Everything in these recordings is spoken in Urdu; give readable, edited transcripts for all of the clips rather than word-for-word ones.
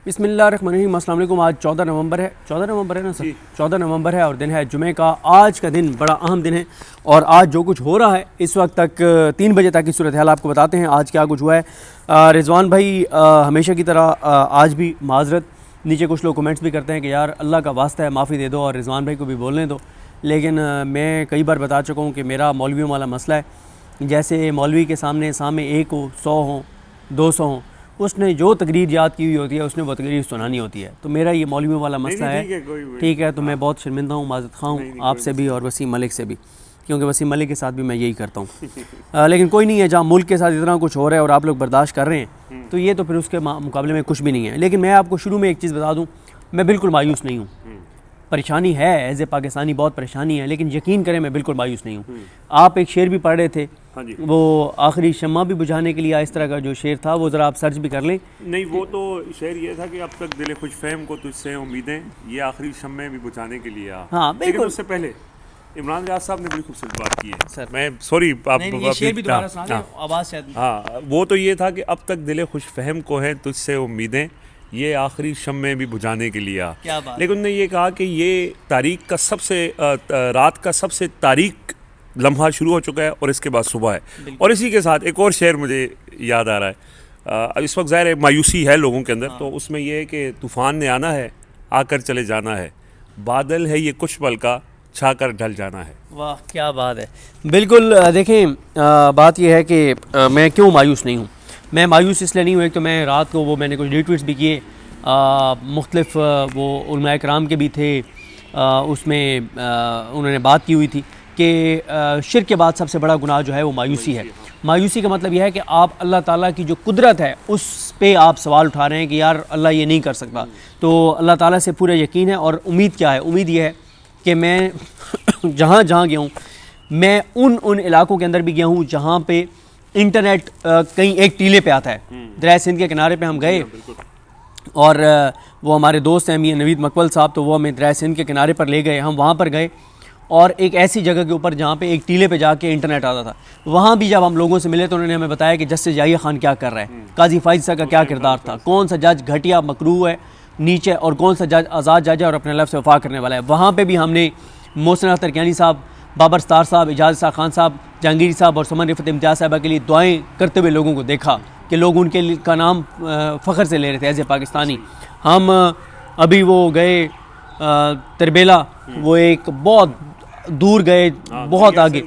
بسم اللہ الرحمن الرحیم۔ السلام علیکم۔ آج 14 نومبر ہے، 14 نومبر ہے نا سر؟ 14 نومبر ہے اور دن ہے جمعے کا۔ آج کا دن بڑا اہم دن ہے اور آج جو کچھ ہو رہا ہے اس وقت تک 3 بجے تک کی صورتحال آپ کو بتاتے ہیں آج کیا کچھ ہوا ہے۔ رضوان بھائی ہمیشہ کی طرح آج بھی معذرت، نیچے کچھ لوگ کمنٹس بھی کرتے ہیں کہ یار اللہ کا واسطہ ہے معافی دے دو اور رضوان بھائی کو بھی بولنے دو، لیکن میں کئی بار بتا چکا ہوں کہ میرا مولویوں والا مسئلہ ہے، جیسے مولوی کے سامنے 1 ہو 100 ہوں 200 ہوں، اس نے جو تقریر یاد کی ہوئی ہوتی ہے اس نے وہ تقریر سنانی ہوتی ہے، تو میرا یہ مولویوں والا مسئلہ ہے۔ ٹھیک ہے، تو میں بہت شرمندہ ہوں، معذرت خواہ ہوں آپ سے بھی اور وسیم ملک سے بھی، کیونکہ وسیم ملک کے ساتھ بھی میں یہی کرتا ہوں، لیکن کوئی نہیں ہے، جہاں ملک کے ساتھ اتنا کچھ ہو رہا ہے اور آپ لوگ برداشت کر رہے ہیں تو یہ تو پھر اس کے مقابلے میں کچھ بھی نہیں ہے۔ لیکن میں آپ کو شروع میں ایک چیز بتا دوں، میں بالکل مایوس نہیں ہوں۔ پریشانی ہے ایز اے پاکستانی، بہت پریشانی ہے، لیکن یقین کریں میں بالکل مایوس نہیں ہوں۔ آپ ایک شعر بھی پڑھ رہے تھے، وہ آخری شمع بھی بجھانے کے لیے، اس طرح کا جو شعر تھا وہ ذرا آپ سرچ بھی کر لیں۔ نہیں، وہ تو شعر یہ تھا کہ اب تک دل خوش فہم کو تجھ سے امیدیں، یہ آخری شمع بھی بجھانے کے لیے ہاں لیکن بالکل۔ اس سے پہلے عمران ریاض صاحب نے بڑی خوبصورت بات کی ہے سر، میں سوری آپ یہ شعر بھی دوبارہ سنا دیں، آواز شاید۔ ہاں، وہ تو یہ تھا کہ اب تک دل خوش فہم کو ہے تجھ سے امیدیں، یہ آخری شمع بھی بجھانے کے لیے لیکن انہوں نے یہ کہا کہ یہ تاریخ کا سب سے رات کا سب سے تاریک لمحہ شروع ہو چکا ہے اور اس کے بعد صبح ہے۔ اور اسی کے ساتھ ایک اور شعر مجھے یاد آ رہا ہے، اس وقت ظاہر ہے مایوسی ہے لوگوں کے اندر، تو اس میں یہ ہے کہ طوفان نے آنا ہے آ کر چلے جانا ہے، بادل ہے یہ کچھ پل کا چھا کر ڈھل جانا ہے۔ واہ کیا بات ہے۔ بالکل دیکھیں، بات یہ ہے کہ میں کیوں مایوس نہیں ہوں۔ میں مایوس اس لیے نہیں ہوں، ایک تو میں رات کو میں نے کچھ ری ٹویٹس بھی کیے، مختلف وہ علماء کرام کے بھی تھے، اس میں انہوں نے بات کی ہوئی تھی کہ شرک کے بعد سب سے بڑا گناہ جو ہے وہ مایوسی ہے۔ مایوسی کا مطلب یہ ہے کہ آپ اللہ تعالیٰ کی جو قدرت ہے اس پہ آپ سوال اٹھا رہے ہیں کہ یار اللہ یہ نہیں کر سکتا، تو اللہ تعالیٰ سے پورا یقین ہے۔ اور امید کیا ہے؟ امید یہ ہے کہ میں جہاں گیا ہوں، میں ان علاقوں کے اندر بھی گیا ہوں جہاں پہ انٹرنیٹ کہیں ایک ٹیلے پہ آتا ہے۔ دریائے سندھ کے کنارے پہ ہم گئے اور وہ ہمارے دوست ہیں میاں نوید مقبل صاحب، تو وہ ہمیں دریائے سندھ کے کنارے پر لے گئے، ہم وہاں پر گئے اور ایک ایسی جگہ کے اوپر جہاں پہ ایک ٹیلے پہ جا کے انٹرنیٹ آتا تھا، وہاں بھی جب ہم لوگوں سے ملے تو انہوں نے ہمیں بتایا کہ جسٹس یحییٰ خان کیا کر رہا ہے، قاضی فائز صاحب کا کیا کردار تھا، کون سا جج گھٹیا مکروہ ہے نیچے اور کون سا جج آزاد جج ہے اور اپنے لفظ سے وفا کرنے والا ہے۔ وہاں پہ بھی ہم نے محسن اختر کیانی صاحب، بابر ستار صاحب، اعجاز اسحاق خان صاحب، جہانگیر صاحب اور سمن رفعت امتیاز صاحبہ کے لیے دعائیں کرتے ہوئے لوگوں کو دیکھا کہ لوگ ان کے کا نام فخر سے لے رہے تھے ایز اے پاکستانی۔ ہم ابھی وہ گئے تربیلا، وہ ایک بہت دور گئے، بہت آگے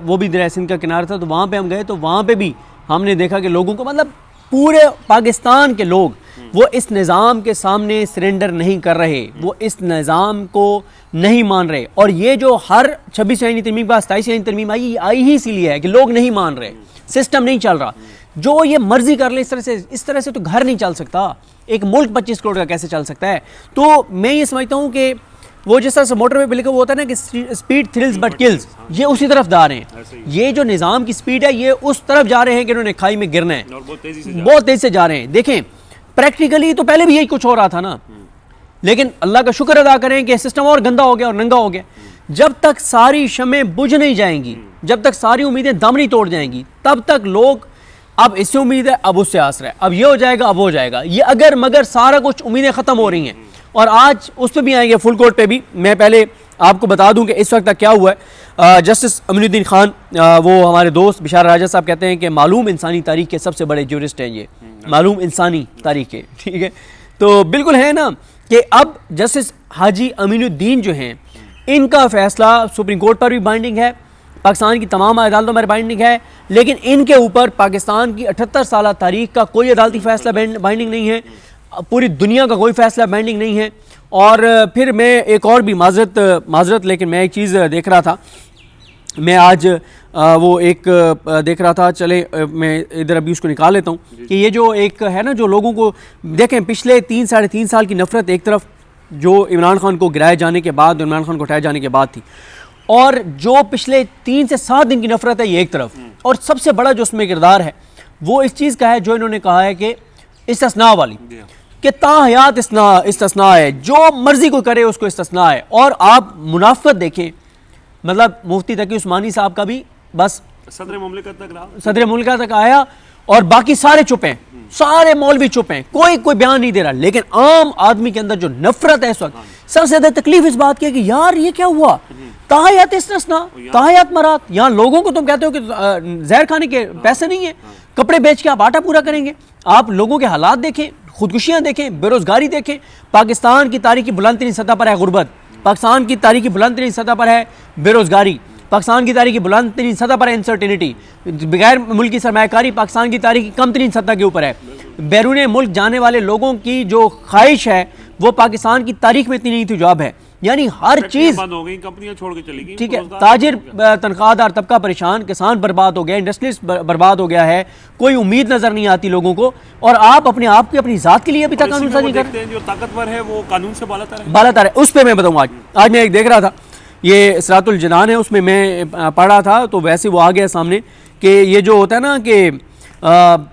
وہ بھی دریائے سندھ کا کنارہ تھا، تو وہاں پہ ہم گئے تو وہاں پہ بھی ہم نے دیکھا کہ لوگوں کو، مطلب پورے پاکستان کے لوگ وہ اس نظام کے سامنے سرنڈر نہیں کر رہے، وہ اس نظام کو نہیں مان رہے۔ اور یہ جو ہر 26 آئینی ترمیم کے بعد 27 آئینی ترمیم آئی ہی اسی لیے ہے کہ لوگ نہیں مان رہے، سسٹم نہیں چل رہا، جو یہ مرضی کر لے اس طرح سے تو گھر نہیں چل سکتا، ایک ملک 25 کروڑ کا کیسے چل سکتا ہے؟ تو میں یہ سمجھتا ہوں کہ وہ جس طرح سے موٹر وے پہ لکھا وہ ہوتا ہے نا کہ اسپیڈ تھرلز بٹ کلز، یہ اسی طرف جا رہے ہیں، یہ جو نظام کی اسپیڈ ہے یہ اس طرف جا رہے ہیں کہ انہوں نے کھائی میں گرنا ہے، بہت تیز سے جا رہے ہیں۔ دیکھیں پریکٹیکلی تو پہلے بھی یہی کچھ ہو رہا تھا نا، لیکن اللہ کا شکر ادا کریں کہ سسٹم اور گندا ہو گیا اور ننگا ہو گیا۔ جب تک ساری شمعیں بجھ نہیں جائیں گی، جب تک ساری امیدیں دم نہیں توڑ جائیں گی، تب تک لوگ اب اس سے امید ہے، اب اس سے آسر ہے، اب یہ ہو جائے گا، اب ہو جائے گا، یہ اگر مگر سارا کچھ امیدیں ختم ہو رہی ہیں۔ اور آج اس پہ بھی آئیں گے، فل کورٹ پہ بھی۔ میں پہلے آپ کو بتا دوں کہ اس وقت تک کیا ہوا ہے۔ جسٹس امین الدین خان، وہ ہمارے دوست بشار راجہ صاحب کہتے ہیں کہ معلوم انسانی تاریخ کے سب سے بڑے جورسٹ ہیں، یہ معلوم انسانی تاریخ کے، ٹھیک ہے، تو بالکل ہے نا کہ اب جسٹس حاجی امین الدین جو ہیں، ان کا فیصلہ سپریم کورٹ پر بھی بائنڈنگ ہے، پاکستان کی تمام عدالتوں پر بائنڈنگ ہے، لیکن ان کے اوپر پاکستان کی 78 سالہ تاریخ کا کوئی عدالتی فیصلہ بائنڈنگ نہیں ہے، پوری دنیا کا کوئی فیصلہ بائنڈنگ نہیں ہے۔ اور پھر میں ایک اور بھی معذرت لیکن میں ایک چیز دیکھ رہا تھا، میں آج وہ ایک دیکھ رہا تھا، چلے میں ادھر ابھی اس کو نکال لیتا ہوں کہ یہ جو ایک ہے نا، جو لوگوں کو دیکھیں پچھلے 3-3.5 سال کی نفرت ایک طرف جو عمران خان کو گرائے جانے کے بعد، عمران خان کو ہٹائے جانے کے بعد تھی، اور جو پچھلے 3 سے 7 دن کی نفرت ہے یہ ایک طرف، اور سب سے بڑا جو اس میں کردار ہے وہ اس چیز کا ہے جو انہوں نے کہا ہے کہ استثناء والی، کہ تا حیات استثناء ہے، جو مرضی کو کرے اس کو استثناء ہے۔ اور آپ منافقت دیکھیں، مطلب مفتی تقی عثمانی صاحب کا بھی بس صدر مملکت تک رہا، صدر مملکت تک آیا اور باقی سارے چپ ہیں, سارے مولوی چپ ہیں, کوئی بیان نہیں دے رہا. لیکن عام آدمی کے اندر جو نفرت ہے اس وقت, سب سے زیادہ تکلیف اس بات کی ہے کہ یار یہ کیا ہوا, تحیات استثناء, تحیات مرات, یہاں لوگوں کو تم کہتے ہو کہ زہر کھانے کے پیسے نہیں ہیں, کپڑے بیچ کے آپ آٹا پورا کریں گے. آپ لوگوں کے حالات دیکھیں, خودکشیاں دیکھیں, بے روزگاری دیکھیں. پاکستان کی تاریخی بلند ترین سطح پر ہے غربت, پاکستان کی تاریخی بلند ترین سطح پر ہے بے روزگاری, پاکستان کی تاریخی بلند ترین سطح پر ہے انسرٹینٹی, بغیر ملکی سرمایہ کاری پاکستان کی تاریخی کم ترین سطح کے اوپر ہے. بیرون ملک جانے والے لوگوں کی جو خواہش ہے وہ پاکستان کی تاریخ میں اتنی نہیں تھی جو اب ہے. یعنی ہر چیز بند ہو گئی, کمپنیاں چھوڑ کے چلی گئی, ٹھیک ہے, تاجر تنخواہ دار طبقہ پریشان, کسان برباد ہو گیا, انڈسٹریز برباد ہو گیا ہے, کوئی امید نظر نہیں آتی لوگوں کو, اور آپ اپنے آپ کی اپنی ذات کے لیے ابھی تک قانون سازی کر رہے ہیں. جو طاقتور ہے وہ قانون سے بالاتر ہے. اس پہ میں بتاؤں, آج میں ایک دیکھ رہا تھا, یہ صراط الجنان ہے, اس میں پڑھ رہا تھا تو ویسے وہ آ گیا سامنے کہ یہ جو ہوتا ہے نا کہ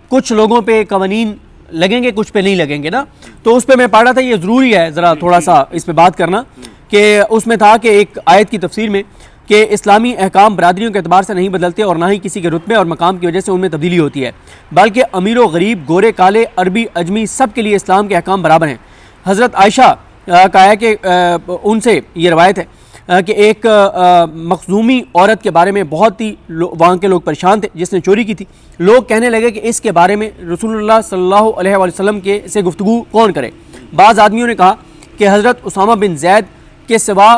کچھ لوگوں پہ قوانین لگیں گے کچھ پہ نہیں لگیں گے نا, تو اس پہ میں پڑھ رہا تھا. یہ ضروری ہے ذرا تھوڑا سا اس پہ بات کرنا, کہ اس میں تھا کہ ایک آیت کی تفسیر میں کہ اسلامی احکام برادریوں کے اعتبار سے نہیں بدلتے اور نہ ہی کسی کے رتبے اور مقام کی وجہ سے ان میں تبدیلی ہوتی ہے, بلکہ امیر و غریب, گورے کالے, عربی اجمی, سب کے لیے اسلام کے احکام برابر ہیں. حضرت عائشہ کا ہے کہ ان سے یہ روایت ہے کہ ایک مخزومی عورت کے بارے میں بہت ہی وہاں کے لوگ پریشان تھے جس نے چوری کی تھی. لوگ کہنے لگے کہ اس کے بارے میں رسول اللہ صلی اللہ علیہ وآلہ وسلم کے سے گفتگو کون کرے. بعض آدمیوں نے کہا کہ حضرت اسامہ بن زید کے سوا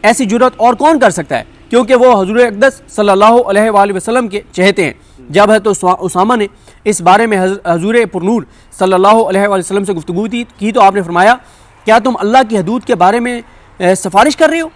ایسی جرت اور کون کر سکتا ہے, کیونکہ وہ حضور اقدس صلی اللہ علیہ وآلہ وسلم کے چہتے ہیں. جب ہے تو اسامہ نے اس بارے میں حضور پرنور صلی اللہ علیہ وآلہ وسلم سے گفتگو کی تو آپ نے فرمایا, کیا تم اللہ کی حدود کے بارے میں سفارش کر رہے ہو؟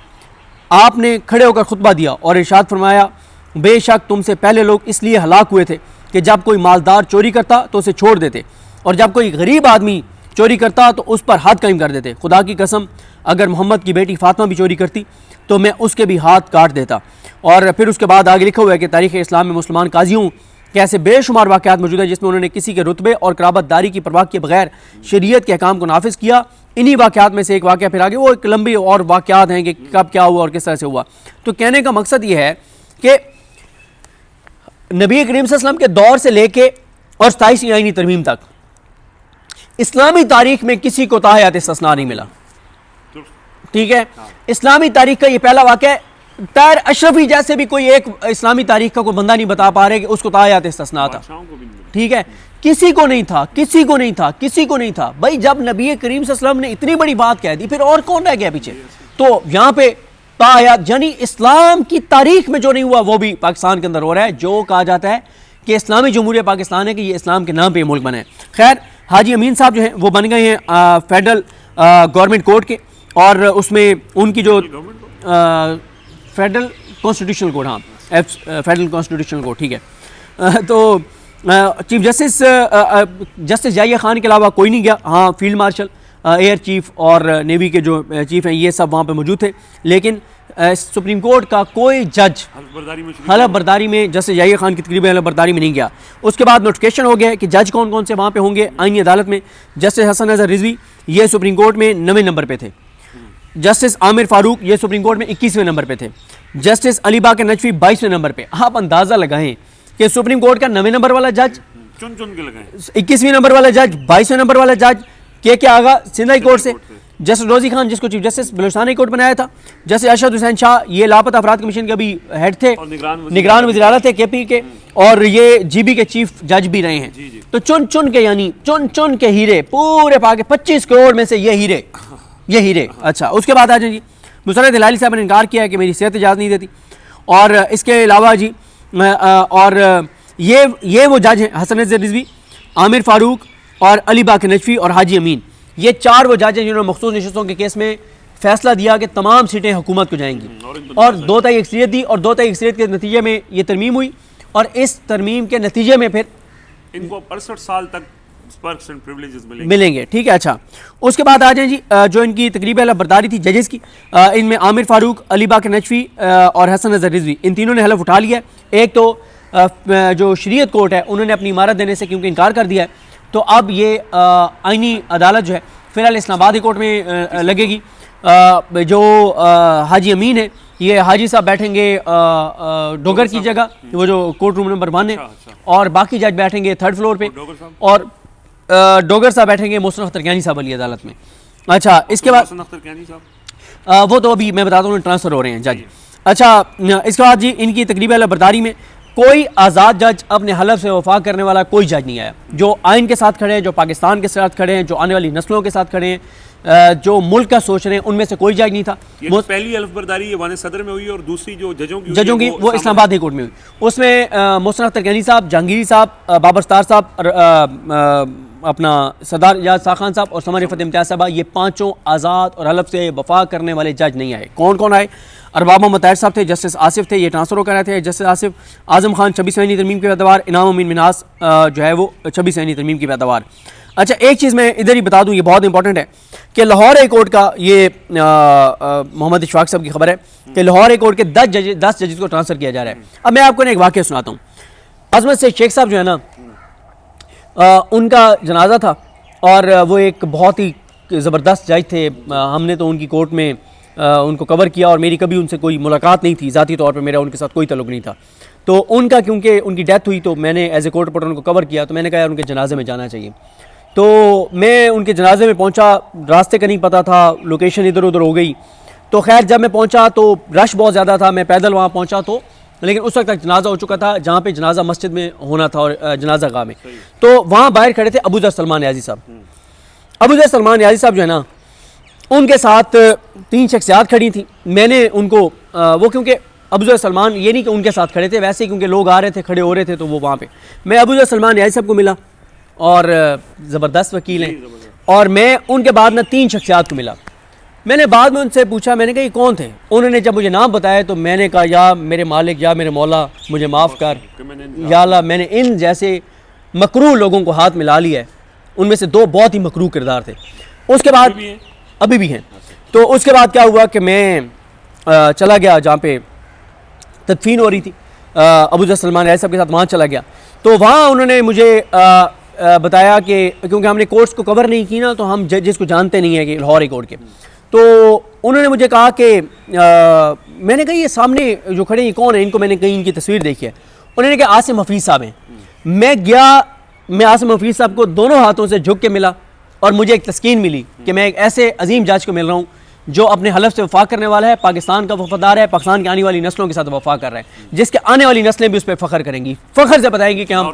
آپ نے کھڑے ہو کر خطبہ دیا اور ارشاد فرمایا, بے شک تم سے پہلے لوگ اس لیے ہلاک ہوئے تھے کہ جب کوئی مالدار چوری کرتا تو اسے چھوڑ دیتے, اور جب کوئی غریب آدمی چوری کرتا تو اس پر ہاتھ قائم کر دیتے. خدا کی قسم اگر محمد کی بیٹی فاطمہ بھی چوری کرتی تو میں اس کے بھی ہاتھ کاٹ دیتا. اور پھر اس کے بعد آگے لکھا ہوا ہے کہ تاریخ اسلام میں مسلمان قاضیوں کے ایسے بے شمار واقعات موجود ہیں جس میں انہوں نے کسی کے رتبے اور قرابت داری کی پرواہ کیے بغیر شریعت کے احکام کو نافذ کیا. انہی واقعات میں سے ایک واقعہ پھر آگے, وہ ایک لمبی اور واقعات ہیں کہ کب کیا ہوا اور کس طرح سے ہوا. تو کہنے کا مقصد یہ ہے کہ نبی کریم صلی اللہ علیہ وسلم کے دور سے لے کے اور 27ویں آئینی ترمیم تک اسلامی تاریخ میں کسی کو تحیات استثناء نہیں ملا. ٹھیک ہے, اسلامی تاریخ کا یہ پہلا واقعہ ہے. طاہر اشرفی جیسے بھی کوئی ایک اسلامی تاریخ کا کوئی بندہ نہیں بتا پا رہے کہ اس کو تحیات استثناء تھا. ٹھیک ہے, کسی کو نہیں تھا, کسی کو نہیں تھا, کسی کو نہیں تھا. بھائی جب نبی کریم صلی اللہ علیہ وسلم نے اتنی بڑی بات کہہ دی پھر اور کون رہ گیا پیچھے؟ تو یہاں پہ تحیات یعنی اسلام کی تاریخ میں جو نہیں ہوا وہ بھی پاکستان کے اندر ہو رہا ہے. جو کہا جاتا ہے کہ اسلامی جمہوریہ پاکستان ہے کہ یہ اسلام کے نام پہ یہ ملک بنا ہے. خیر, حاجی امین صاحب جو ہیں وہ بن گئے ہیں فیڈرل گورنمنٹ کورٹ کے, اور اس میں ان کی جو فیڈرل کانسٹیٹیوشنل کورٹ, ہاں فیڈرل کانسٹیٹیوشنل کورٹ, ٹھیک ہے. تو چیف جسٹس یحییٰ خان کے علاوہ کوئی نہیں گیا. ہاں فیلڈ مارشل, ایئر چیف اور نیوی کے جو چیف ہیں یہ سب وہاں پہ موجود تھے, لیکن سپریم کورٹ کا کوئی جج حلف برداری میں جسٹس یحییٰ خان کی تقریباً حلف برداری میں نہیں گیا. اس کے بعد نوٹیفکیشن ہو گیا کہ جج کون کون سے وہاں پہ ہوں گے آئینی عدالت میں. جسٹس حسن اظہر رضوی یہ سپریم کورٹ میں 9ویں نمبر پہ تھے. جسٹس عامر فاروق یہ سپریم کورٹ میں 21ویں نمبر پہ تھے. جسٹس علی باقر نجفی 22ویں نمبر پہ. آپ اندازہ لگائیں کہ سپریم کورٹ کا 9ویں نمبر والا جج, چن کے لگائیں 21ویں نمبر والا جج, 22ویں نمبر والا جج کے آگا سندھ ہائی کورٹ سے. جسٹس روزی خان جس کو chief justice Balochistan high court بنایا تھا. جسٹس ارشد حسین شاہ یہ لاپتہ افراد کمیشن کے بھی ہیڈ تھے, نگران وزیر اعلیٰ تھے کے پی کے, اور یہ جی بی کے چیف جج بھی رہے ہیں. تو چن کے یعنی چن کے ہیرے پورے پاکے 25 کروڑ میں سے یہ ہیرے. اچھا, اس کے بعد آ جائیں جی, مسرت ہلالی صاحب نے انکار کیا ہے کہ میری صحت اجازت نہیں دیتی. اور اس کے علاوہ جی اور یہ وہ جج ہیں حسن اظہر رضوی, عامر فاروق اور علی باقر نجفی اور حاجی امین. یہ 4 وہ جج ہیں جنہوں نے مخصوص نشستوں کے کیس میں فیصلہ دیا کہ تمام سیٹیں حکومت کو جائیں گی, اور 2-3 اکثریت دی, اور 2-3 اکثریت کے نتیجے میں یہ ترمیم ہوئی, اور اس ترمیم کے نتیجے میں پھر ان کو 65 سال تک ملیں گے. ٹھیک ہے, اچھا اس کے بعد آ جائیں جی جو ان کی تقریب حلف برداری تھی ججز کی, ان میں عامر فاروق, علی باقر نجفی اور حسن اظہر رضوی, ان تینوں نے حلف اٹھا لیا ہے. ایک تو جو شریعت کورٹ ہے انہوں نے اپنی عمارت دینے سے کیونکہ انکار کر دیا ہے, تو اب یہ آئینی عدالت جو ہے فی الحال اسلام آباد کورٹ میں لگے گی. جو حاجی امین ہے یہ حاجی صاحب بیٹھیں گے ڈوگر کی جگہ, وہ جو کورٹ روم نمبر 1 ہے, اور باقی جج بیٹھیں گے 3rd فلور پہ, اور ڈوگر صاحب بیٹھیں گے محسن اختر کیانی صاحب والی عدالت میں. اچھا اس کے بعد وہ تو ابھی میں بتاتا ہوں ٹرانسفر ہو رہے ہیں جج. اچھا اس کے بعد جی ان کی تقریب اعلی برداری میں کوئی آزاد جج اپنے حلف سے وفا کرنے والا کوئی جج نہیں آیا, جو آئین کے ساتھ کھڑے ہیں, جو پاکستان کے ساتھ کھڑے ہیں, جو آنے والی نسلوں کے ساتھ کھڑے ہیں, جو ملک کا سوچ رہے ہیں, ان میں سے کوئی جج نہیں تھا. پہلی حلف برداری ایوان صدر میں ہوئی اور دوسری جو ججوں کی وہ اسلام آباد ہائی کورٹ میں ہوئی. اس میں محسن اختر کیانی صاحب, جہانگیری صاحب, بابر ستار صاحب, اپنا سردار اجاز خان صاحب اور سمر فتح امتیاز صاحبہ, یہ پانچوں آزاد اور حلف سے وفا کرنے والے جج نہیں آئے. کون کون آئے؟ ارباب محمد طاہر صاحب تھے, جسٹس آصف تھے, یہ ٹرانسفر ہو کر رہے تھے, جسٹس آصف, اعظم خان 26ویں ترمیم کی پیداوار, انعام امین مناس جو ہے وہ 26ویں ترمیم کی پیداوار. اچھا ایک چیز میں ادھر ہی بتا دوں, یہ بہت امپورٹنٹ ہے کہ لاہور ہائی کورٹ کا, یہ محمد اشفاق صاحب کی خبر ہے کہ لاہور ہائی کورٹ کے 10 ججز کو ٹرانسفر کیا جا رہا ہے. اب میں آپ کو ایک واقعہ سناتا ہوں. عظمت سے شیخ صاحب جو ہے نا, ان کا جنازہ تھا, اور وہ ایک بہت ہی زبردست جج تھے. ہم نے تو ان کی کورٹ میں ان کو کور کیا, اور میری کبھی ان سے کوئی ملاقات نہیں تھی, ذاتی طور پہ میرا ان کے ساتھ کوئی تعلق نہیں تھا. تو ان کا کیونکہ ان کی ڈیتھ ہوئی تو میں نے as a court reporter in کو کور کیا, تو میں نے کہا یار ان کے جنازے میں جانا چاہیے. تو میں ان کے جنازے میں پہنچا, راستے کا نہیں پتہ تھا, لوکیشن ادھر ادھر ہو گئی. تو خیر جب میں پہنچا تو رش بہت زیادہ تھا, میں پیدل وہاں پہنچا تو, لیکن اس وقت تک جنازہ ہو چکا تھا جہاں پہ جنازہ مسجد میں ہونا تھا, اور جنازہ گاہ میں. تو وہاں باہر کھڑے تھے ابو ذر سلمان نیازی صاحب. ابو ذر سلمان نیازی صاحب جو ہے نا, ان کے ساتھ 3 شخصیات کھڑی تھیں. میں نے ان کو وہ کیونکہ ابو ذر سلمان یہ نہیں کہ ان کے ساتھ کھڑے تھے, ویسے ہی کیونکہ لوگ آ رہے تھے, کھڑے ہو رہے تھے, تو وہ وہاں پہ میں ابو ذر سلمان نیازی صاحب کو ملا, اور زبردست وکیل ہیں. اور میں ان کے بعد نہ 3 شخصیات کو ملا. میں نے بعد میں ان سے پوچھا, میں نے کہا یہ کون تھے؟ انہوں نے جب مجھے نام بتایا تو میں نے کہا یا میرے مالک, یا میرے مولا, مجھے معاف کر, یا اللہ میں نے ان جیسے مکروہ لوگوں کو ہاتھ ملا لیا ہے. ان میں سے 2 بہت ہی مکروہ کردار تھے. اس کے بعد ابھی بھی ہیں. تو اس کے بعد کیا ہوا کہ میں چلا گیا جہاں پہ تدفین ہو رہی تھی ابو ذر سلمان نیازی صاحب کے ساتھ, وہاں چلا گیا. تو وہاں انہوں نے مجھے بتایا کہ کیونکہ ہم نے کورٹس کو کور نہیں کی نا, تو ہم جس کو جانتے نہیں ہیں کہ لاہور ہائی کورٹ کے. تو انہوں نے مجھے کہا کہ میں نے کہا یہ سامنے جو کھڑے ہیں کون ہیں؟ ان کو میں نے کہیں ان کی تصویر دیکھی ہے. انہوں نے کہا عاصم حفیظ صاحب ہیں. میں گیا, میں عاصم حفیظ صاحب کو دونوں ہاتھوں سے جھک کے ملا, اور مجھے ایک تسکین ملی کہ میں ایک ایسے عظیم جج کو مل رہا ہوں جو اپنے حلف سے وفا کرنے والا ہے, پاکستان کا وفادار ہے, پاکستان کی آنے والی نسلوں کے ساتھ وفا کر رہا ہے, جس کے آنے والی نسلیں بھی اس پہ فخر کریں گی, فخر سے بتائیں گی کہ ہم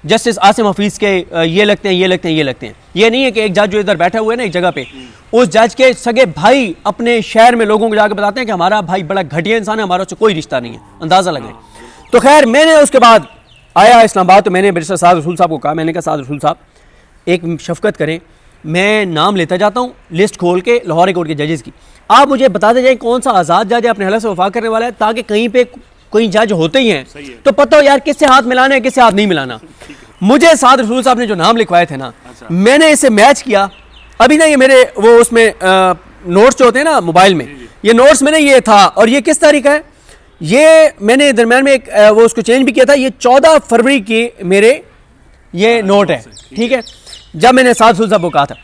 جسٹس عاصم حفیظ کے یہ لگتے ہیں, یہ لگتے ہیں, یہ لگتے ہیں. یہ نہیں ہے کہ ایک جج جو ادھر بیٹھا ہوا ہے نا ایک جگہ پہ, اس جج کے سگے بھائی اپنے شہر میں لوگوں کو جا کے بتاتے ہیں کہ ہمارا بھائی بڑا گھٹیا انسان ہے, ہمارا اس سے کوئی رشتہ نہیں ہے, اندازہ لگائیں. تو خیر میں نے اس کے بعد آیا اسلام آباد, تو میں نے بیرسٹر سعد رسول صاحب کو کہا, میں نے کہا سعد رسول صاحب ایک شفقت کریں, میں نام لیتا جاتا ہوں لسٹ کھول کے لاہور ہائی کورٹ کے ججز کی, آپ مجھے بتاتے جائیں کون سا آزاد جج ہے اپنے حلف سے وفا کرنے والا ہے, تاکہ کہیں پہ کوئی جج ہوتے ہی ہیں تو پتہ ہو یار کس سے ہاتھ ملانا ہے, کس سے ہاتھ نہیں ملانا. مجھے سعد رسول صاحب نے جو نام لکھوائے تھے نا, میں نے اسے میچ کیا. ابھی نا یہ میرے وہ اس میں نوٹس جو ہوتے ہیں نا موبائل میں, یہ نوٹس میں نے یہ تھا, اور یہ کس تاریخ ہے, یہ میں نے درمیان میں ایک وہ اس کو چینج بھی کیا تھا, یہ 14 فروری کی میرے یہ نوٹ ہے, ٹھیک ہے, جب میں نے سعد رسول صاحب کو کہا تھا.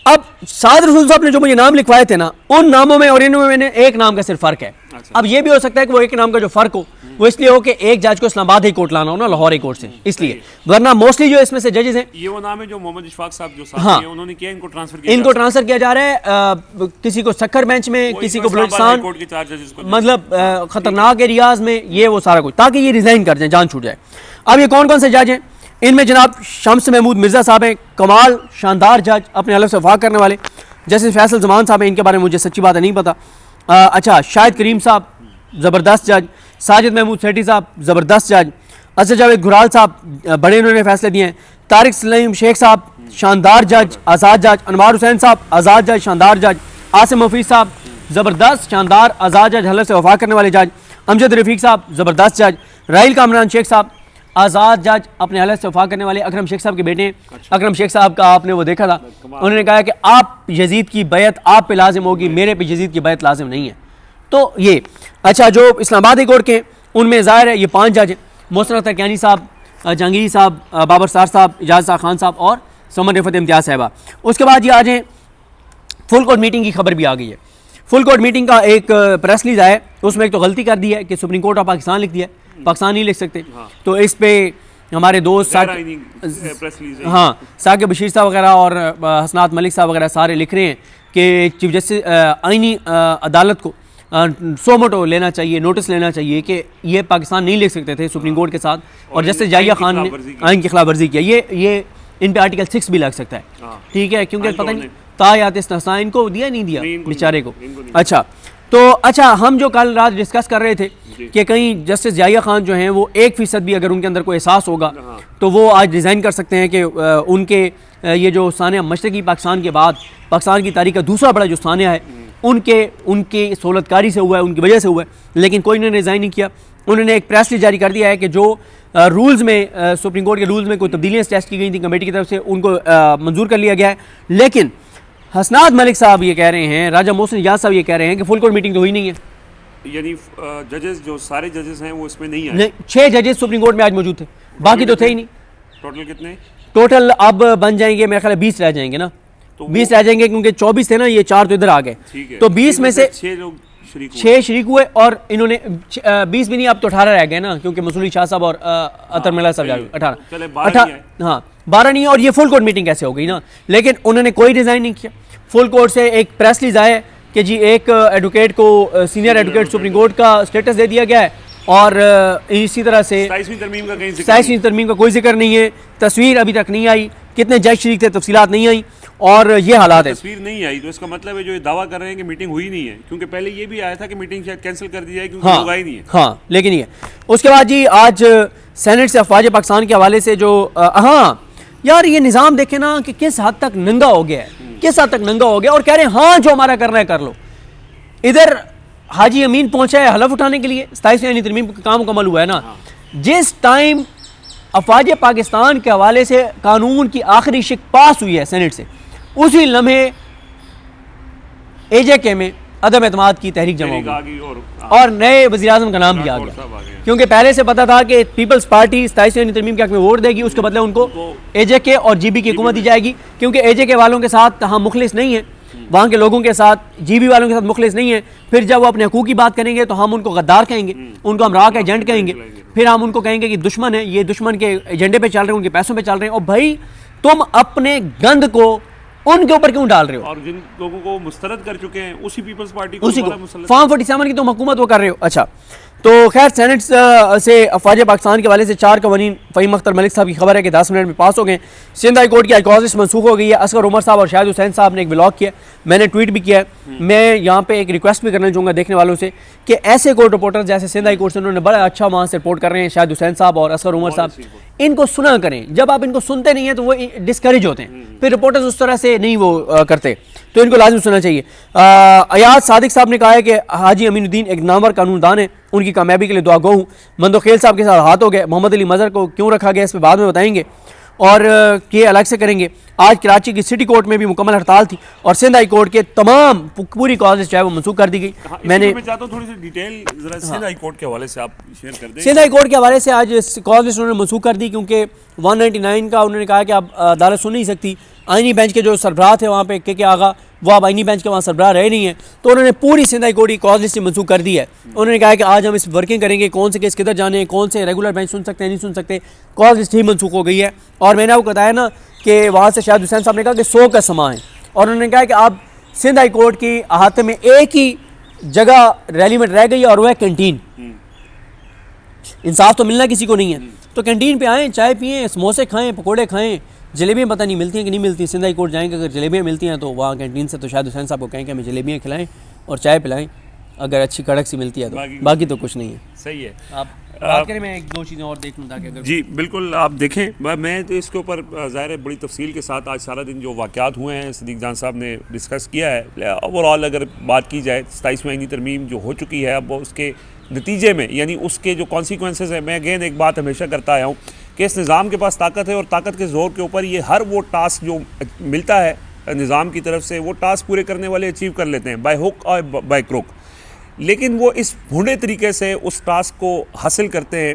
اب سعد رسول صاحب نے جو مجھے نام لکھوائے تھے نا, ان ناموں میں اور ان میں نے ایک نام کا صرف فرق ہے. اب یہ بھی ہو سکتا ہے کہ وہ ایک نام کا جو فرق ہو وہ اس لیے ہو کہ ایک جج کو اسلام آباد ہائی کورٹ لانا ہو نا لاہور ہائی کورٹ سے, اس لیے, ورنہ موسٹلی جو اس میں سے ججز ہیں یہ وہ نام ہے جو محمد اشفاق صاحب جو ساتھ ہیں انہوں نے کیا, ان کو ٹرانسفر کیا جا رہا ہے, کسی کو سکھر بینچ میں, کسی کو بلوچستان, مطلب خطرناک ایریاز میں, یہ وہ سارا کچھ, تاکہ یہ ریزائن کر جائیں, جان چھوٹ جائے. اب یہ کون کون سے جج ہیں؟ ان میں جناب شمس محمود مرزا صاحب ہیں, کمال شاندار جج اپنے حلف سے وفا کرنے والے. جیسے فیصل زمان صاحب ہیں, ان کے بارے میں مجھے سچی بات ہے نہیں پتا. اچھا شاہد کریم صاحب زبردست جج, ساجد محمود سیٹھی صاحب زبردست جج, اسد جاوید گھرال صاحب بڑے انہوں نے فیصلے دیے ہیں, طارق سلیم شیخ صاحب شاندار جج آزاد جج, انوار حسین صاحب آزاد جج شاندار جج, عاصم حفیظ صاحب زبردست شاندار آزاد جج حلف سے وفا کرنے والے جج, امجد رفیق صاحب زبردست جج, راحیل کامران شیخ صاحب آزاد جج اپنے حلف سے وفا کرنے والے. اکرم شیخ صاحب کے بیٹے ہیں, اکرم شیخ صاحب کا آپ نے وہ دیکھا تھا, انہوں نے کہا کہ آپ یزید کی بیعت آپ پہ لازم ہوگی, میرے پہ یزید کی بیعت لازم نہیں ہے. تو یہ اچھا جو اسلام آباد ہائی کورٹ کے ان میں ظاہر ہے یہ 5 جج ہیں, محسن اختر کیانی صاحب, جہانگیری صاحب, بابر ستار صاحب, اجاز خان صاحب اور سمر رفعت امتیاز صاحبہ. اس کے بعد یہ آ جائیں فل کورٹ میٹنگ کی خبر بھی آ گئی ہے. فل کورٹ میٹنگ کا ایک پریس ریلیز آیا اس میں ایک تو غلطی کر دی ہے کہ سپریم کورٹ آف پاکستان لکھ دیا ہے، پاکستان نہیں لکھ سکتے. تو اس پہ ہمارے دوست ہاں ثاقب بشیر صاحب وغیرہ اور حسنات ملک صاحب وغیرہ سارے لکھ رہے ہیں کہ چیف جسٹس آئینی عدالت کو سو موٹو لینا چاہیے، نوٹس لینا چاہیے کہ یہ پاکستان نہیں لکھ سکتے تھے سپریم کورٹ کے ساتھ، اور جسٹس جائیہ خان نے آئین کی خلاف ورزی کیا. یہ ان پہ آرٹیکل 6 بھی لگ سکتا ہے، ٹھیک ہے، کیونکہ پتہ نہیں تایات استثناء ان کو دیا نہیں دیا بیچارے کو. اچھا ہم جو کل رات ڈسکس کر رہے تھے کہ کہیں جسٹس جائیہ خان جو ہیں وہ 1% بھی اگر ان کے اندر کوئی احساس ہوگا تو وہ آج ڈیزائن کر سکتے ہیں کہ ان کے یہ جو سانحہ مشرقی پاکستان کے بعد پاکستان کی تاریخ کا دوسرا بڑا جو سانحہ ہے ان کے سہولت کاری سے ہوا ہے، ان کی وجہ سے ہوا ہے. لیکن کوئی نے ڈیزائن نہیں کیا. انہوں نے ایک پریس جاری کر دیا ہے کہ جو رولز میں سپریم کورٹ کے رولز میں کوئی تبدیلیاں سجیسٹ کی گئی تھیں کمیٹی کی طرف سے ان کو منظور کر لیا گیا ہے. لیکن حسنات ملک صاحب یہ کہہ رہے ہیں، راجہ محسن اجاز صاحب یہ کہہ رہے ہیں کہ فل کورٹ میٹنگ تو ہوئی نہیں ہے. یعنی ججز جو سارے ججز ہیں وہ اس میں نہیں آئے؟ 6 ججز سپریم کورٹ میں آج موجود تھے، باقی تو تھے ہی نہیں. ٹوٹل کتنے؟ ٹوٹل اب بن جائیں گے میرے خیال ہے 20 رہ جائیں گے نا، 20 رہ جائیں گے کیونکہ 24 تھے نا، یہ 4 تو ادھر آ گئے. تو 20 میں سے 6 شریک ہوئے اور انہوں نے 20 بھی نہیں، اب تو 18 رہ گئے نا، کیونکہ مسولی شاہ صاحب اور اطہر ملا صاحب 18 ہاں 12 نہیں ہے. اور یہ فل کورٹ میٹنگ کیسے ہو گئی نا. لیکن انہوں نے کوئی ڈیزائن نہیں کیا. فل کورٹ سے ایک پریس ریلیز آئے کہ جی ایک ایڈوکیٹ کو سینئر ایڈوکیٹ سپریم کورٹ کا اسٹیٹس دے دیا گیا ہے، اور اسی طرح سے 27ویں ترمیم کا کوئی ذکر نہیں ہے. تصویر ابھی تک نہیں آئی، کتنے جج شریک تھے تفصیلات نہیں آئی، اور یہ حالات ہے. تصویر نہیں آئی تو اس کا مطلب ہے جو یہ دعویٰ کر رہے ہیں کہ میٹنگ ہوئی نہیں ہے، کیونکہ پہلے یہ بھی آیا تھا کہ میٹنگ شاید کینسل کر دی جائے کیونکہ لوگ آئے نہیں ہے. ہاں لیکن یہ اس کے بعد جی آج سینٹ سے افواج پاکستان کے حوالے سے جو ہاں یار یہ نظام دیکھیں نا کہ کس حد تک ننگا ہو گیا ہے، کس حد تک ننگا ہو گیا، اور کہہ رہے ہیں ہاں جو ہمارا کرنا ہے کر لو. ادھر حاجی امین پہنچا ہے حلف اٹھانے کے لیے، 27ویں ترمیم کا کام مکمل ہوا ہے نا. جس ٹائم افواج پاکستان کے حوالے سے قانون کی آخری شق پاس ہوئی ہے سینٹ سے، اسی لمحے اے جے کے میں عدم اعتماد کی تحریک جمع ہو گئی اور نئے وزیراعظم کا نام بھی آ گیا. کیونکہ پہلے سے پتا تھا کہ پیپلز پارٹی 27ویں ترمیم کے حق میں ووٹ دے گی، اس کے بدلے ان کو اے جے کے اور جی بی کی حکومت دی جائے گی. کیونکہ اے جے کے والوں کے ساتھ ہم مخلص نہیں ہیں، وہاں کے لوگوں کے ساتھ جی بی والوں کے ساتھ مخلص نہیں ہیں. پھر جب وہ اپنے حقوق کی بات کریں گے تو ہم ان کو غدار کہیں گے، ان کو ہم راک ایجنٹ کہیں گے، پھر ہم ان کو کہیں گے کہ دشمن ہے، یہ دشمن کے ایجنڈے پہ چل رہے ہیں، ان کے پیسوں پہ چل رہے ہیں. اور بھائی تم اپنے گند کو ان کے اوپر کیوں ڈال رہے ہو؟ اور جن لوگوں کو مسترد کر چکے ہیں اسی پیپلز پارٹی کو فارم 47 کی تم حکومت وہ کر رہے ہو. اچھا تو خیر سینٹ سے افواج پاکستان کے حوالے سے 4 قوانین فہیم اختر ملک صاحب کی خبر ہے کہ 10 منٹ میں پاس ہو گئے. سندھ ہائی کورٹ کی آج کاز لسٹ منسوخ ہو گئی ہے. اصغر عمر صاحب اور شاہد حسین صاحب نے ایک بلاگ کیا، میں نے ٹویٹ بھی کیا ہے. میں یہاں پہ ایک ریکویسٹ بھی کرنا چاہوں گا دیکھنے والوں سے کہ ایسے کورٹ رپورٹر جیسے سندھ ہائی کورٹ سے انہوں نے بڑا اچھا وہاں سے رپورٹ کر رہے ہیں، شاہد حسین صاحب اور اصغر عمر صاحب، ان کو سنا کریں. جب آپ ان کو سنتے نہیں ہیں تو وہ ڈسکریج ہوتے ہیں، پھر رپورٹرز اس طرح سے نہیں وہ کرتے، تو ان کو لازم سننا چاہیے. ایاز صادق صاحب نے کہا ہے کہ حاجی امین الدین ایک نامور قانون دان ہے، ان کی کامیابی کے لیے دعا گو ہوں. مندو خیل صاحب کے ساتھ ہاتھ ہو گئے. محمد علی مظہر کو کیوں رکھا گیا اس پہ بعد میں بتائیں گے اور یہ الگ سے کریں گے. آج کراچی کی سٹی کورٹ میں بھی مکمل ہڑتال تھی اور سندھ ہائی کورٹ کے تمام پوری کازز چاہے وہ منسوخ کر دی گئی. میں چاہتا ہوں تھوڑی سی ڈیٹیل ذرا سندھ ہائی کورٹ کے حوالے سے آپ شیئر کر دیں. سندھ ہائی کورٹ کے حوالے سے آج کاز لسٹ انہوں نے منسوخ کر دی کیونکہ 199 کا انہوں نے کہا کہ اب عدالت سن نہیں سکتی. آئینی بینچ کے جو سربراہ تھے وہاں پہ کے آغا، وہ اب آئینی بینچ کے وہاں سربراہ رہے نہیں ہیں، تو انہوں نے پوری سندھ ہائی کورٹ کی کاز لسٹ منسوخ کر دی ہے. انہوں نے کہا کہ آج ہم اس ورکنگ کریں گے، کون سے کیس کدھر جانے ہیں، کون سے ریگولر بینچ سن سکتے ہیں نہیں سن سکتے. کاز لسٹ ہی منسوخ ہو گئی ہے. اور میں نے آپ کو بتایا نا کہ وہاں سے شاہد حسین صاحب نے کہا کہ 100 کا سما ہے، اور انہوں نے کہا کہ اب سندھ ہائی کورٹ کی احاطے میں ایک ہی جگہ ریلیونٹ رہ گئی ہے اور وہ ہے کینٹین. انصاف تو ملنا کسی کو نہیں ہے، تو کینٹین پہ آئیں، چائے پئیں، سموسے کھائیں، پکوڑے کھائیں. جلیبیاں پتہ نہیں ملتی ہیں کہ نہیں ملتی. سندھ ہائی کورٹ جائیں کہ اگر جلیبیاں ملتی ہیں تو وہاں کینٹین سے تو شاہد حسین صاحب کو کہیں کہ ہمیں جلیبیاں کھلائیں اور چائے پلائیں اگر اچھی کڑک سی ملتی ہے تو، باقی تو کچھ نہیں ہے. صحیح ہے. آپ بات کریں، میں ایک دو چیزیں اور دیکھ لوں تاکہ جی بالکل آپ دیکھیں. میں تو اس کے اوپر ظاہر ہے بڑی تفصیل کے ساتھ آج سارا دن جو واقعات ہوئے ہیں صدیق جان صاحب نے ڈسکس کیا ہے. اوور آل اگر بات کی جائے 27ویں آئینی ترمیم جو ہو چکی ہے، اب اس کے نتیجے میں یعنی اس کے جو کانسیکوینسز ہیں، میں اگین ایک بات ہمیشہ کرتا آیا ہوں کہ اس نظام کے پاس طاقت ہے اور طاقت کے زور کے اوپر یہ ہر وہ ٹاسک جو ملتا ہے نظام کی طرف سے وہ ٹاسک پورے کرنے والے اچیو کر لیتے ہیں بائی ہک اور بائی کروک. لیکن وہ اس بھونڈے طریقے سے اس ٹاسک کو حاصل کرتے ہیں.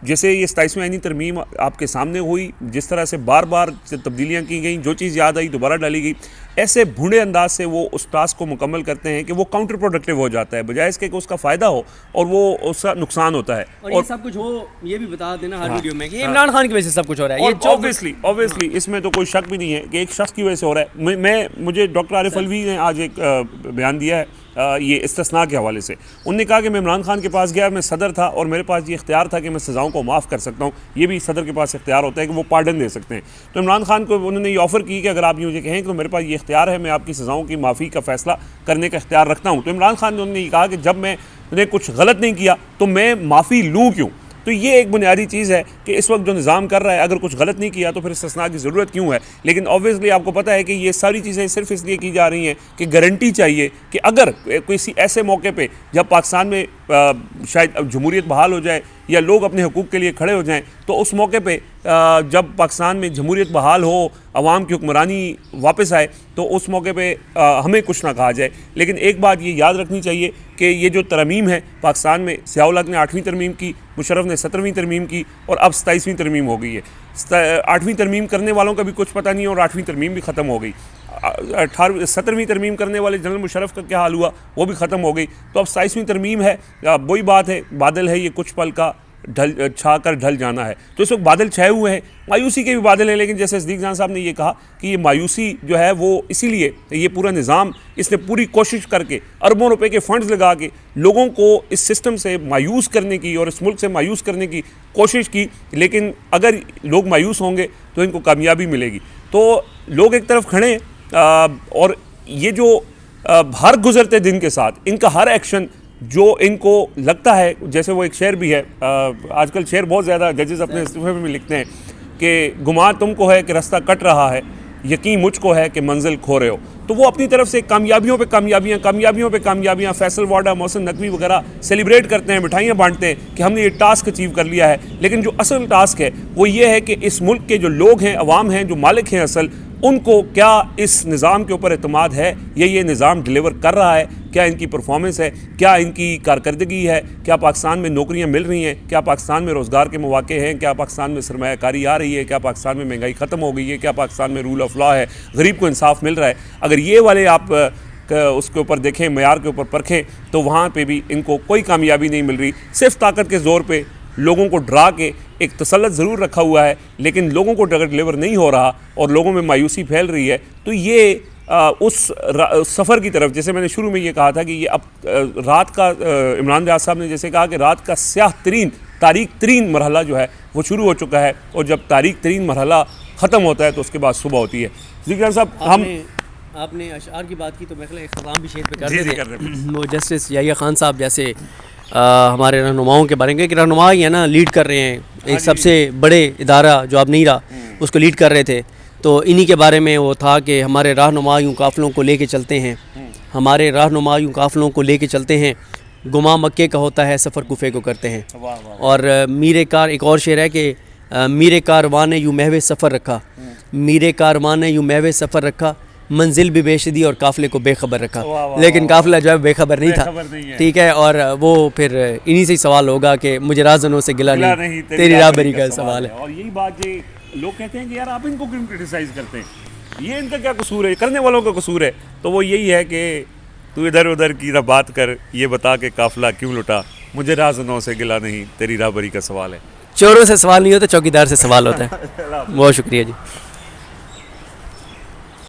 جیسے یہ 27ویں آئینی ترمیم آپ کے سامنے ہوئی، جس طرح سے بار بار تبدیلیاں کی گئیں، جو چیز یاد آئی دوبارہ ڈالی گئی. ایسے بھونڈے انداز سے وہ اس ٹاسک کو مکمل کرتے ہیں کہ وہ کاؤنٹر پروڈکٹیو ہو جاتا ہے، بجائے اس کے کہ اس کا فائدہ ہو اور وہ اس کا نقصان ہوتا ہے. اور یہ سب کچھ ہو یہ بھی بتا دینا ہر ویڈیو میں کہ عمران خان کی وجہ سے سب کچھ ہو رہا ہے. اور obviously اس میں تو کوئی شک بھی نہیں ہے کہ ایک شخص کی وجہ سے ہو رہا ہے. مجھے ڈاکٹر عارف الوی نے آج ایک بیان دیا ہے یہ استثناء کے حوالے سے. انہوں نے کہا کہ میں عمران خان کے پاس گیا، میں صدر تھا اور میرے پاس یہ اختیار تھا کہ میں سزاؤں کو معاف کر سکتا ہوں. یہ بھی صدر کے پاس اختیار ہوتا ہے کہ وہ پارڈن دے سکتے ہیں. تو عمران خان کو انہوں نے یہ آفر کی کہ اگر آپ مجھے کہیں کہ میرے پاس یہ اختیار ہے، میں آپ کی سزاؤں کی معافی کا فیصلہ کرنے کا اختیار رکھتا ہوں. تو عمران خان نے یہ کہا کہ جب میں نے کچھ غلط نہیں کیا تو میں معافی لوں کیوں؟ تو یہ ایک بنیادی چیز ہے کہ اس وقت جو نظام کر رہا ہے، اگر کچھ غلط نہیں کیا تو پھر استثناء کی ضرورت کیوں ہے؟ لیکن obviously آپ کو پتہ ہے کہ یہ ساری چیزیں صرف اس لیے کی جا رہی ہیں کہ گارنٹی چاہیے کہ اگر کسی ایسے موقع پہ جب پاکستان میں شاید جمہوریت بحال ہو جائے یا لوگ اپنے حقوق کے لیے کھڑے ہو جائیں، تو اس موقع پہ جب پاکستان میں جمہوریت بحال ہو، عوام کی حکمرانی واپس آئے، تو اس موقع پہ ہمیں کچھ نہ کہا جائے. لیکن ایک بات یہ یاد رکھنی چاہیے کہ یہ جو ترمیم ہے پاکستان میں، ضیاء الحق نے 8ویں ترمیم کی، مشرف نے 17ویں ترمیم کی اور اب 27ویں ترمیم ہو گئی ہے. 8ویں ترمیم کرنے والوں کا بھی کچھ پتہ نہیں اور 8ویں ترمیم بھی ختم ہو گئی. 17ویں ترمیم کرنے والے جنرل مشرف کا کیا حال ہوا، وہ بھی ختم ہو گئی. تو اب 27ویں ترمیم ہے. وہی بات ہے، بادل ہے یہ کچھ پل کا چھا کر ڈھل جانا ہے. تو اس وقت بادل چھائے ہوئے ہیں، مایوسی کے بھی بادل ہیں. لیکن جیسے صدیق جان صاحب نے یہ کہا کہ یہ مایوسی جو ہے وہ اسی لیے یہ پورا نظام اس نے پوری کوشش کر کے اربوں روپے کے فنڈز لگا کے لوگوں کو اس سسٹم سے مایوس کرنے کی اور اس ملک سے مایوس کرنے کی کوشش کی. لیکن اگر لوگ مایوس ہوں گے تو ان کو کامیابی ملے گی. تو لوگ ایک طرف کھڑے ہیں اور یہ جو ہر گزرتے دن کے ساتھ ان کا ہر ایکشن جو ان کو لگتا ہے، جیسے وہ ایک شعر بھی ہے، آج کل شعر بہت زیادہ ججز اپنے استعفے میں لکھتے ہیں کہ گمان تم کو ہے کہ رستہ کٹ رہا ہے، یقین مجھ کو ہے کہ منزل کھو رہے ہو. تو وہ اپنی طرف سے کامیابیوں پہ کامیابیاں فیصل وارڈا، محسن نقوی وغیرہ سیلیبریٹ کرتے ہیں، مٹھائیاں بانٹتے ہیں کہ ہم نے یہ ٹاسک اچیو کر لیا ہے. لیکن جو اصل ٹاسک ہے وہ یہ ہے کہ اس ملک کے جو لوگ ہیں، عوام ہیں، جو مالک ہیں اصل، ان کو کیا اس نظام کے اوپر اعتماد ہے، یہ نظام ڈیلیور کر رہا ہے، کیا ان کی پرفارمنس ہے، کیا ان کی کارکردگی ہے، کیا پاکستان میں نوکریاں مل رہی ہیں، کیا پاکستان میں روزگار کے مواقع ہیں، کیا پاکستان میں سرمایہ کاری آ رہی ہے، کیا پاکستان میں مہنگائی ختم ہو گئی ہے، کیا پاکستان میں رول آف لا ہے، غریب کو انصاف مل رہا ہے. اگر یہ والے آپ اس کے اوپر دیکھیں، معیار کے اوپر پرکھیں، تو وہاں پہ بھی ان کو کوئی کامیابی نہیں مل رہی. صرف طاقت کے زور پہ لوگوں کو ڈرا کے ایک تسلط ضرور رکھا ہوا ہے، لیکن لوگوں کو ڈلیور نہیں ہو رہا اور لوگوں میں مایوسی پھیل رہی ہے. تو یہ اس سفر کی طرف، جیسے میں نے شروع میں یہ کہا تھا کہ یہ اب رات کا، عمران ریاض صاحب نے جیسے کہا کہ رات کا سیاہ ترین، تاریک ترین مرحلہ جو ہے وہ شروع ہو چکا ہے، اور جب تاریک ترین مرحلہ ختم ہوتا ہے تو اس کے بعد صبح ہوتی ہے. ذکر صاحب، آپ نے اشعار کی بات کی تو میں اختتام بھی شیئر پہ کر رہے تھے. وہ جسٹس یحییٰ خان صاحب جیسے ہمارے رہنماؤں کے بارے میں کہ رہنما ہی ہے نا، لیڈ کر رہے ہیں ایک سب سے بڑے ادارہ جو اب نہیں رہا، اس کو لیڈ کر رہے تھے. تو انہی کے بارے میں وہ تھا کہ ہمارے رہنما یوں قافلوں کو لے کے چلتے ہیں، ہمارے رہنما یوں قافلوں کو لے کے چلتے ہیں، گما مکے کا ہوتا ہے سفر کوفے کو کرتے ہیں. اور میرے کار، ایک اور شعر ہے کہ میرے کاروان نے یوں محو سفر رکھا، میرے کاروان نے یوں محو سفر رکھا، منزل بھی بے شدی اور قافلے کو بے خبر رکھا. لیکن قافلہ جو ہے بے خبر نہیں تھا، ٹھیک ہے. اور وہ پھر انہی سے سوال ہوگا کہ مجھے رازنوں سے گلا نہیں، تیری راہبری کا سوال ہے. اور یہی بات یہ لوگ کہتے ہیں کہ یار آپ ان کو کیوں کرٹیسائز کرتے ہیں، یہ ان کا کیا قصور ہے، کرنے والوں کا قصور ہے. تو وہ یہی ہے کہ تو ادھر ادھر کی بات کر، یہ بتا کہ قافلہ کیوں لٹا، مجھے رازنوں سے گلا نہیں، تیری راہبری کا سوال ہے. چوروں سے سوال نہیں ہوتا، چوکیدار سے سوال ہوتا ہے. بہت شکریہ جی.